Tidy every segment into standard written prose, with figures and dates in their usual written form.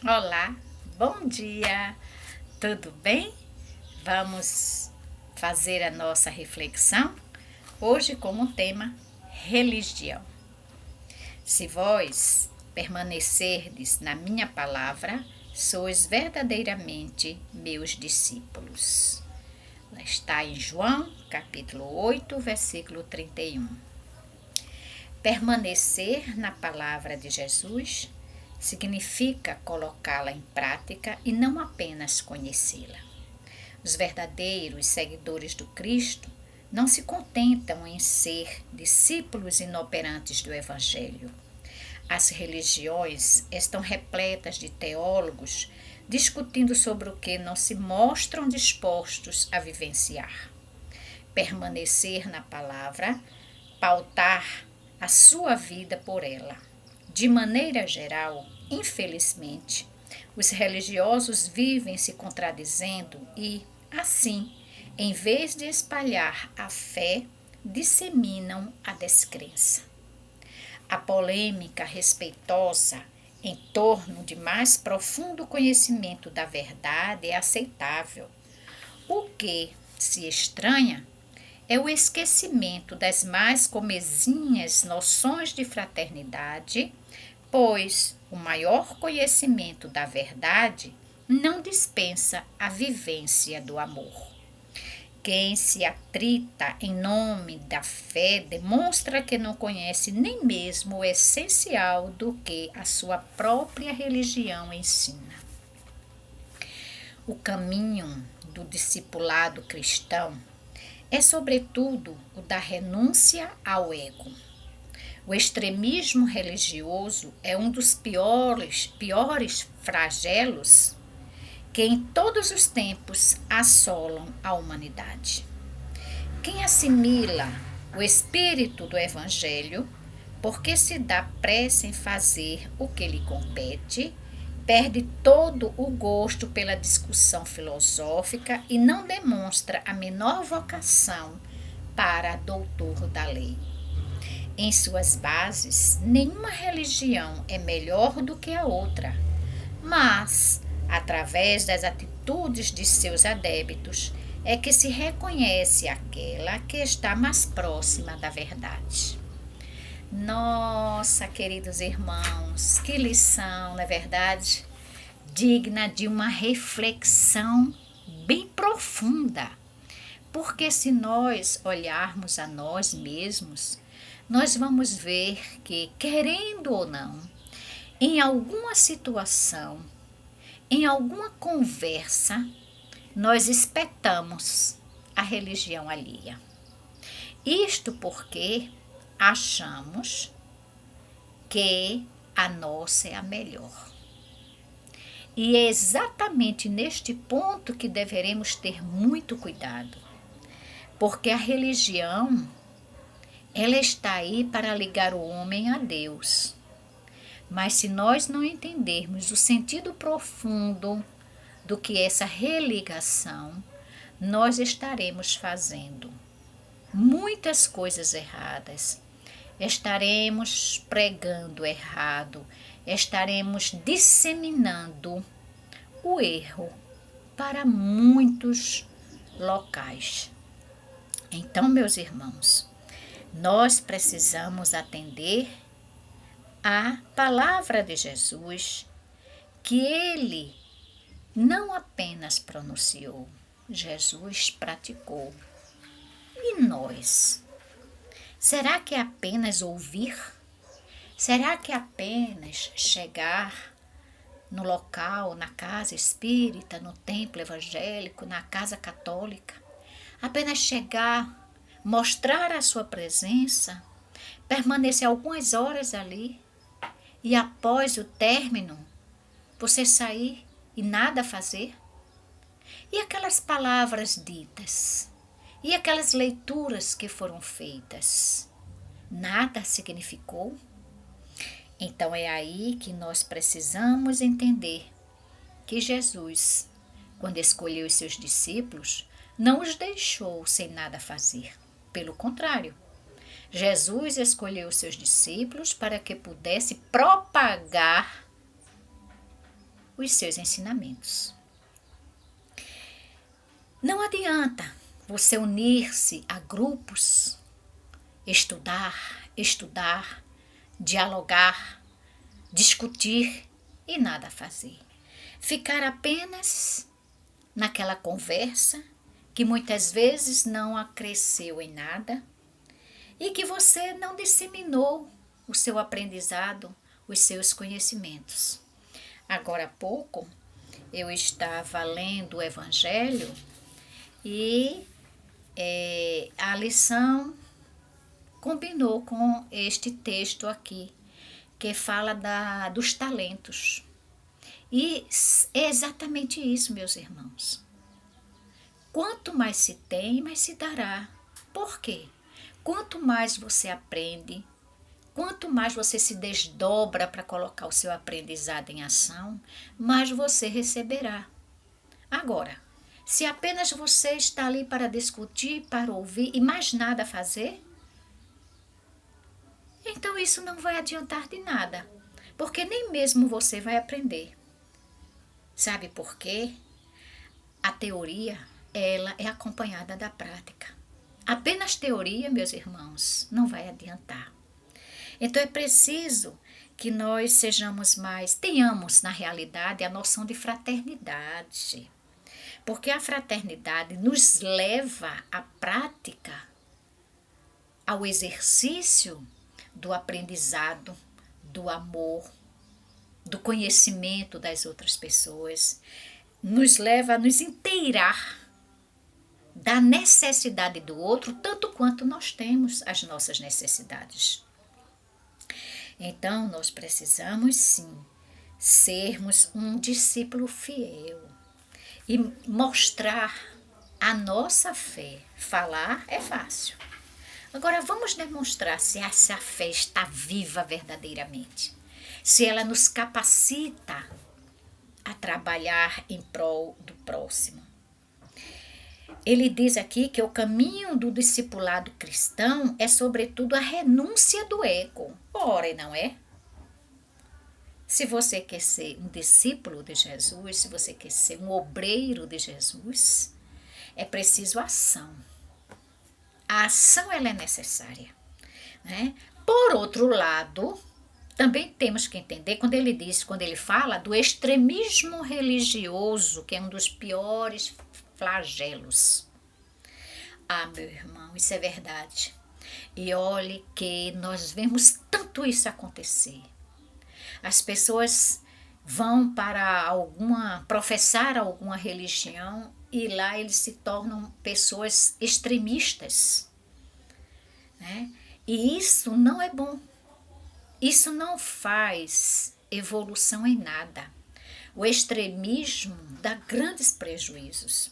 Olá, bom dia, tudo bem? Vamos fazer a nossa reflexão hoje com o tema religião. Se vós permanecerdes na minha palavra, sois verdadeiramente meus discípulos. Ela está em João, capítulo 8, versículo 31. Permanecer na palavra de Jesus significa colocá-la em prática e não apenas conhecê-la. Os verdadeiros seguidores do Cristo não se contentam em ser discípulos inoperantes do Evangelho. As religiões estão repletas de teólogos discutindo sobre o que não se mostram dispostos a vivenciar. Permanecer na palavra, pautar a sua vida por ela. De maneira geral, infelizmente, os religiosos vivem se contradizendo e, assim, em vez de espalhar a fé, disseminam a descrença. A polêmica respeitosa em torno de mais profundo conhecimento da verdade é aceitável. O que se estranha é o esquecimento das mais comezinhas noções de fraternidade, pois o maior conhecimento da verdade não dispensa a vivência do amor. Quem se atrita em nome da fé demonstra que não conhece nem mesmo o essencial do que a sua própria religião ensina. O caminho do discipulado cristão é, sobretudo, o da renúncia ao ego. O extremismo religioso é um dos piores flagelos que em todos os tempos assolam a humanidade. Quem assimila o espírito do Evangelho, porque se dá pressa em fazer o que lhe compete, perde todo o gosto pela discussão filosófica e não demonstra a menor vocação para doutor da lei. Em suas bases, nenhuma religião é melhor do que a outra, mas, através das atitudes de seus adeptos, é que se reconhece aquela que está mais próxima da verdade. Nossa, queridos irmãos, que lição, não é verdade? Digna de uma reflexão bem profunda. Porque se nós olharmos a nós mesmos, nós vamos ver que, querendo ou não, em alguma situação, em alguma conversa, nós espetamos a religião alheia. Isto porque achamos que a nossa é a melhor. E é exatamente neste ponto que deveremos ter muito cuidado, porque a religião, ela está aí para ligar o homem a Deus. Mas se nós não entendermos o sentido profundo do que é essa religação, nós estaremos fazendo muitas coisas erradas, estaremos pregando errado, estaremos disseminando o erro para muitos locais. Então, meus irmãos, nós precisamos atender à palavra de Jesus, que ele não apenas pronunciou, Jesus praticou. E nós? Será que é apenas ouvir? Será que é apenas chegar no local, na casa espírita, no templo evangélico, na casa católica? Apenas chegar, mostrar a sua presença, permanecer algumas horas ali e após o término você sair e nada fazer? E aquelas palavras ditas? E aquelas leituras que foram feitas? Nada significou? Então é aí que nós precisamos entender que Jesus, quando escolheu os seus discípulos, não os deixou sem nada fazer. Pelo contrário, Jesus escolheu os seus discípulos para que pudesse propagar os seus ensinamentos. Não adianta você unir-se a grupos, estudar, dialogar, discutir e nada fazer. Ficar apenas naquela conversa que muitas vezes não acresceu em nada e que você não disseminou o seu aprendizado, os seus conhecimentos. Agora há pouco eu estava lendo o Evangelho e a lição combinou com este texto aqui, que fala dos talentos. E é exatamente isso, meus irmãos. Quanto mais se tem, mais se dará. Por quê? Quanto mais você aprende, quanto mais você se desdobra para colocar o seu aprendizado em ação, mais você receberá. Agora, se apenas você está ali para discutir, para ouvir e mais nada fazer, então isso não vai adiantar de nada, porque nem mesmo você vai aprender. Sabe por quê? A teoria, ela é acompanhada da prática. Apenas teoria, meus irmãos, não vai adiantar. Então é preciso que nós tenhamos na realidade a noção de fraternidade. Porque a fraternidade nos leva à prática, ao exercício do aprendizado, do amor, do conhecimento das outras pessoas, nos leva a nos inteirar da necessidade do outro, tanto quanto nós temos as nossas necessidades. Então, nós precisamos sim sermos um discípulo fiel e mostrar a nossa fé. Falar é fácil. Agora, vamos demonstrar se essa fé está viva verdadeiramente. Se ela nos capacita a trabalhar em prol do próximo. Ele diz aqui que o caminho do discipulado cristão é, sobretudo, a renúncia do ego. Ora, e não é? Se você quer ser um discípulo de Jesus, se você quer ser um obreiro de Jesus, é preciso ação. A ação, ela é necessária, né? Por outro lado, também temos que entender quando ele fala do extremismo religioso, que é um dos piores flagelos. Ah, meu irmão, isso é verdade. E olhe que nós vemos tanto isso acontecer. As pessoas vão para professar alguma religião e lá eles se tornam pessoas extremistas, né? E isso não é bom. Isso não faz evolução em nada. O extremismo dá grandes prejuízos.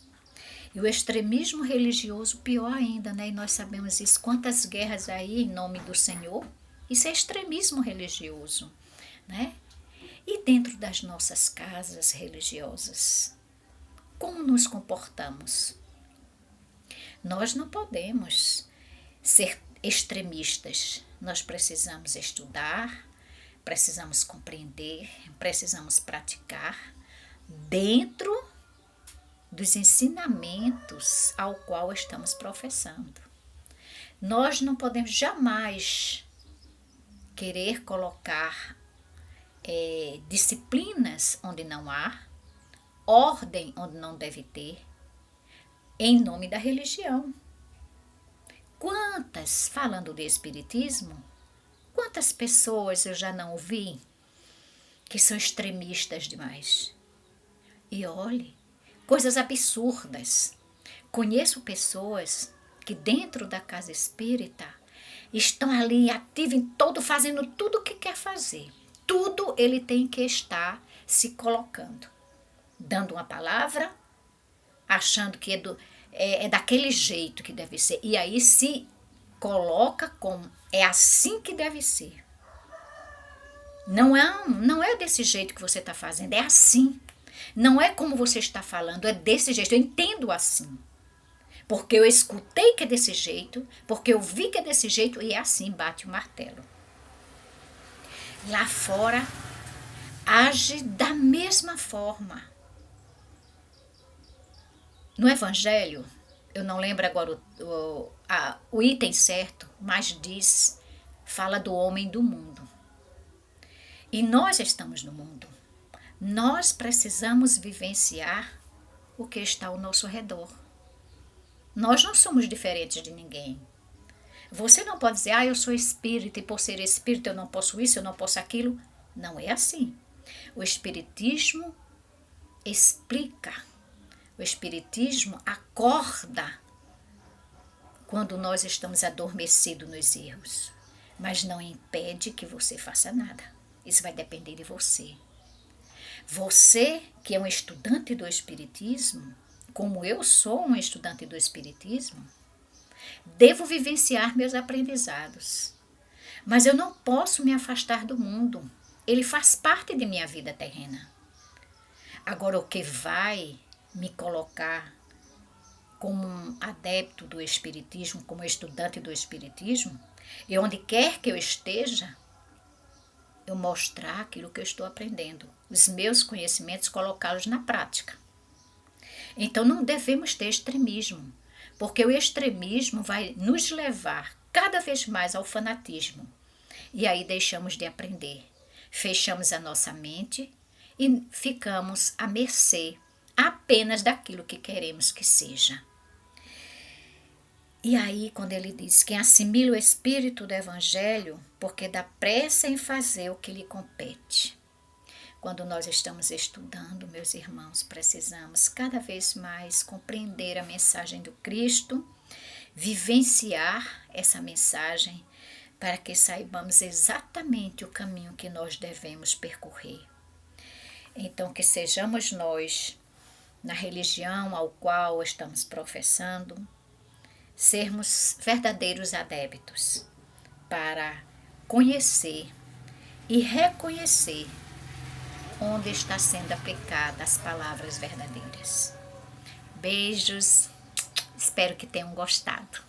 E o extremismo religioso, pior ainda, né? E nós sabemos isso. Quantas guerras aí em nome do Senhor? Isso é extremismo religioso, né? E dentro das nossas casas religiosas, como nos comportamos? Nós não podemos ser extremistas. Nós precisamos estudar, precisamos compreender, precisamos praticar dentro dos ensinamentos ao qual estamos professando. Nós não podemos jamais querer colocar disciplinas onde não há, ordem onde não deve ter, em nome da religião. Falando de espiritismo, quantas pessoas eu já não ouvi que são extremistas demais? E olhe, coisas absurdas. Conheço pessoas que dentro da casa espírita estão ali ativos fazendo tudo o que quer fazer. Tudo ele tem que estar se colocando, dando uma palavra, achando que é daquele jeito que deve ser. E aí se coloca como é assim que deve ser. Não é desse jeito que você está fazendo, é assim. Não é como você está falando, é desse jeito. Eu entendo assim. Porque eu escutei que é desse jeito, porque eu vi que é desse jeito e é assim, bate o martelo. Lá fora, age da mesma forma. No Evangelho, eu não lembro agora o item certo, mas fala do homem do mundo. E nós estamos no mundo. Nós precisamos vivenciar o que está ao nosso redor. Nós não somos diferentes de ninguém. Você não pode dizer, eu sou espírita e por ser espírita eu não posso isso, eu não posso aquilo. Não é assim. O Espiritismo explica. O Espiritismo acorda quando nós estamos adormecidos nos erros. Mas não impede que você faça nada. Isso vai depender de você. Você, que é um estudante do Espiritismo, como eu sou um estudante do Espiritismo, devo vivenciar meus aprendizados. Mas eu não posso me afastar do mundo. Ele faz parte de minha vida terrena. Agora, o que vai me colocar como um adepto do Espiritismo, como estudante do Espiritismo, e onde quer que eu esteja, eu mostrar aquilo que eu estou aprendendo, os meus conhecimentos, colocá-los na prática. Então não devemos ter extremismo, porque o extremismo vai nos levar cada vez mais ao fanatismo. E aí deixamos de aprender, fechamos a nossa mente e ficamos à mercê apenas daquilo que queremos que seja. E aí, quando ele diz que assimila o espírito do Evangelho, porque dá pressa em fazer o que lhe compete. Quando nós estamos estudando, meus irmãos, precisamos cada vez mais compreender a mensagem do Cristo, vivenciar essa mensagem, para que saibamos exatamente o caminho que nós devemos percorrer. Então, que sejamos nós, na religião ao qual estamos professando, sermos verdadeiros adeptos para conhecer e reconhecer onde está sendo aplicada as palavras verdadeiras. Beijos, espero que tenham gostado.